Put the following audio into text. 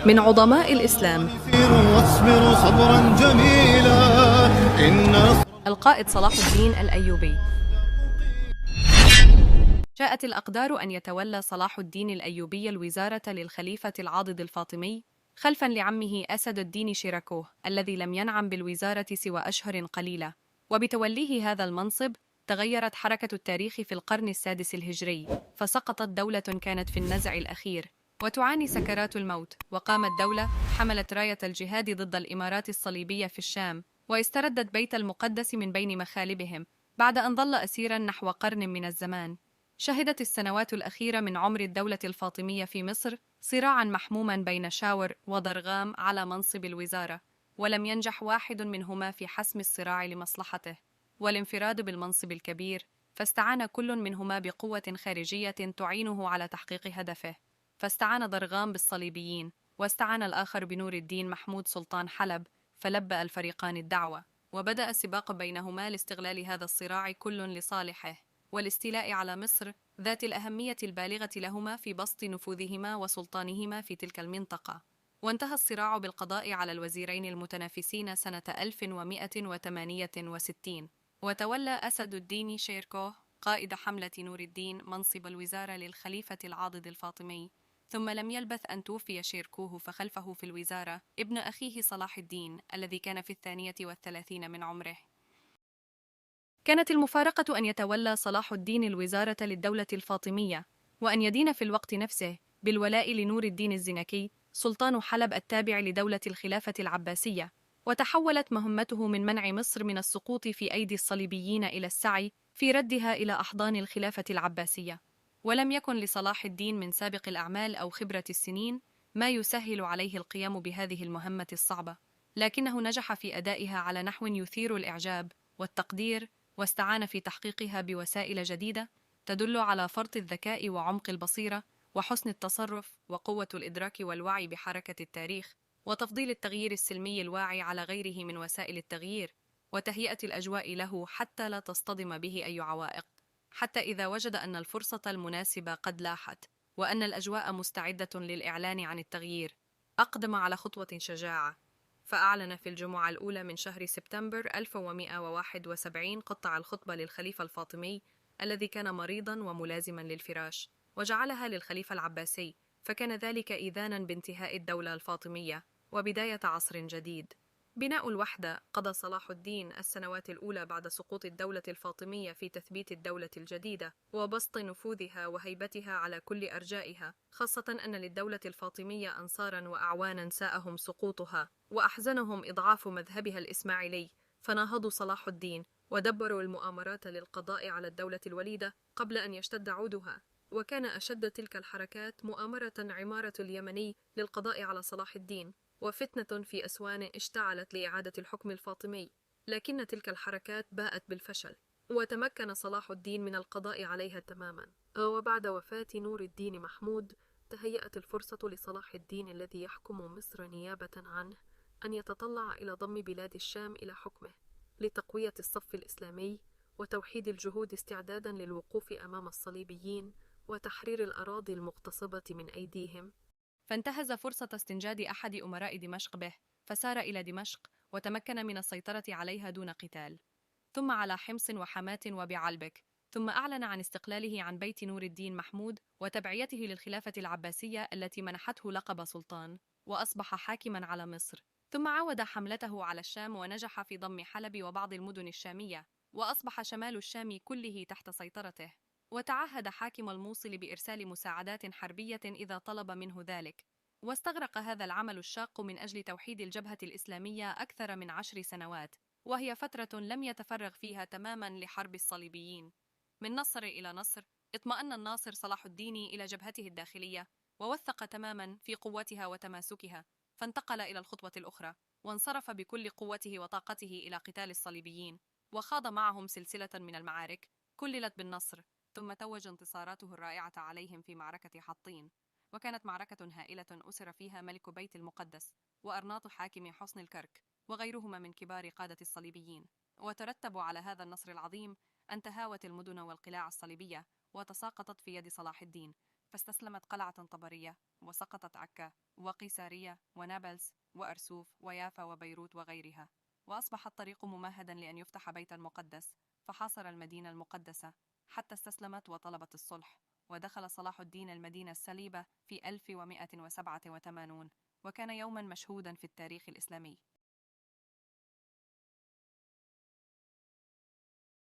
من عظماء الإسلام واصبروا صبرا جميلا إن القائد صلاح الدين الأيوبي. شاءت الأقدار أن يتولى صلاح الدين الأيوبي الوزارة للخليفة العاضد الفاطمي خلفاً لعمه أسد الدين شيراكوه الذي لم ينعم بالوزارة سوى أشهر قليلة. وبتوليه هذا المنصب تغيرت حركة التاريخ في القرن السادس الهجري، فسقطت دولة كانت في النزع الأخير وتعاني سكرات الموت، وقامت دولة حملت راية الجهاد ضد الإمارات الصليبية في الشام، واستردت بيت المقدس من بين مخالبهم بعد أن ظل أسيراً نحو قرن من الزمان. شهدت السنوات الأخيرة من عمر الدولة الفاطمية في مصر صراعاً محموماً بين شاور وضرغام على منصب الوزارة، ولم ينجح واحد منهما في حسم الصراع لمصلحته والانفراد بالمنصب الكبير، فاستعان كل منهما بقوة خارجية تعينه على تحقيق هدفه. فاستعان ضرغام بالصليبيين، واستعان الآخر بنور الدين محمود سلطان حلب، فلبى الفريقان الدعوة، وبدأ السباق بينهما لاستغلال هذا الصراع كل لصالحه والاستيلاء على مصر ذات الأهمية البالغة لهما في بسط نفوذهما وسلطانهما في تلك المنطقة. وانتهى الصراع بالقضاء على الوزيرين المتنافسين سنة 1168، وتولى أسد الدين شيركوه قائد حملة نور الدين منصب الوزارة للخليفة العاضد الفاطمي. ثم لم يلبث أن توفي شيركوه، فخلفه في الوزارة ابن أخيه صلاح الدين الذي كان في 32 من عمره. كانت المفارقة أن يتولى صلاح الدين الوزارة للدولة الفاطمية، وأن يدين في الوقت نفسه بالولاء لنور الدين الزنكي سلطان حلب التابع لدولة الخلافة العباسية. وتحولت مهمته من منع مصر من السقوط في أيدي الصليبيين إلى السعي في ردها إلى أحضان الخلافة العباسية. ولم يكن لصلاح الدين من سابق الأعمال أو خبرة السنين ما يسهل عليه القيام بهذه المهمة الصعبة، لكنه نجح في أدائها على نحو يثير الإعجاب والتقدير، واستعان في تحقيقها بوسائل جديدة تدل على فرط الذكاء وعمق البصيرة وحسن التصرف وقوة الإدراك والوعي بحركة التاريخ، وتفضيل التغيير السلمي الواعي على غيره من وسائل التغيير، وتهيئة الأجواء له حتى لا تصطدم به أي عوائق، حتى إذا وجد أن الفرصة المناسبة قد لاحت وأن الأجواء مستعدة للإعلان عن التغيير، أقدم على خطوة شجاعة، فأعلن في الجمعة الأولى من شهر سبتمبر 1171 قطع الخطبة للخليفة الفاطمي الذي كان مريضاً وملازماً للفراش، وجعلها للخليفة العباسي، فكان ذلك إذاناً بانتهاء الدولة الفاطمية وبداية عصر جديد. بناء الوحدة. قضى صلاح الدين السنوات الأولى بعد سقوط الدولة الفاطمية في تثبيت الدولة الجديدة وبسط نفوذها وهيبتها على كل أرجائها، خاصة أن للدولة الفاطمية أنصاراً وأعواناً ساءهم سقوطها وأحزنهم إضعاف مذهبها الإسماعيلي، فناهضوا صلاح الدين ودبروا المؤامرات للقضاء على الدولة الوليدة قبل أن يشتد عودها. وكان أشد تلك الحركات مؤامرة عمارة اليمني للقضاء على صلاح الدين، وفتنة في أسوان اشتعلت لإعادة الحكم الفاطمي، لكن تلك الحركات باءت بالفشل، وتمكن صلاح الدين من القضاء عليها تماما. وبعد وفاة نور الدين محمود تهيأت الفرصة لصلاح الدين الذي يحكم مصر نيابة عنه أن يتطلع إلى ضم بلاد الشام إلى حكمه لتقوية الصف الإسلامي وتوحيد الجهود استعدادا للوقوف أمام الصليبيين وتحرير الأراضي المغتصبة من أيديهم. فانتهز فرصة استنجاد أحد أمراء دمشق به، فسار إلى دمشق وتمكن من السيطرة عليها دون قتال، ثم على حمص وحماة وبعلبك، ثم أعلن عن استقلاله عن بيت نور الدين محمود وتبعيته للخلافة العباسية التي منحته لقب سلطان، وأصبح حاكماً على مصر. ثم عاود حملته على الشام ونجح في ضم حلب وبعض المدن الشامية، وأصبح شمال الشام كله تحت سيطرته، وتعهد حاكم الموصل بإرسال مساعدات حربية إذا طلب منه ذلك. واستغرق هذا العمل الشاق من أجل توحيد الجبهة الإسلامية أكثر من 10 سنوات، وهي فترة لم يتفرغ فيها تماما لحرب الصليبيين. من نصر إلى نصر اطمأن الناصر صلاح الدين إلى جبهته الداخلية ووثق تماما في قوتها وتماسكها، فانتقل إلى الخطوة الأخرى وانصرف بكل قوته وطاقته إلى قتال الصليبيين، وخاض معهم سلسلة من المعارك كللت بالنصر، ثم توج انتصاراته الرائعة عليهم في معركة حطين، وكانت معركة هائلة أسر فيها ملك بيت المقدس وأرناط حاكم حصن الكرك وغيرهما من كبار قادة الصليبيين. وترتب على هذا النصر العظيم أن تهاوت المدن والقلاع الصليبية وتساقطت في يد صلاح الدين، فاستسلمت قلعة طبرية، وسقطت عكا وقيسارية ونابلس وأرسوف ويافا وبيروت وغيرها، وأصبح الطريق ممهدا لأن يفتح بيت المقدس، فحاصر المدينة المقدسة حتى استسلمت وطلبت الصلح. ودخل صلاح الدين المدينة السليبة في 1187، وكان يوما مشهودا في التاريخ الإسلامي.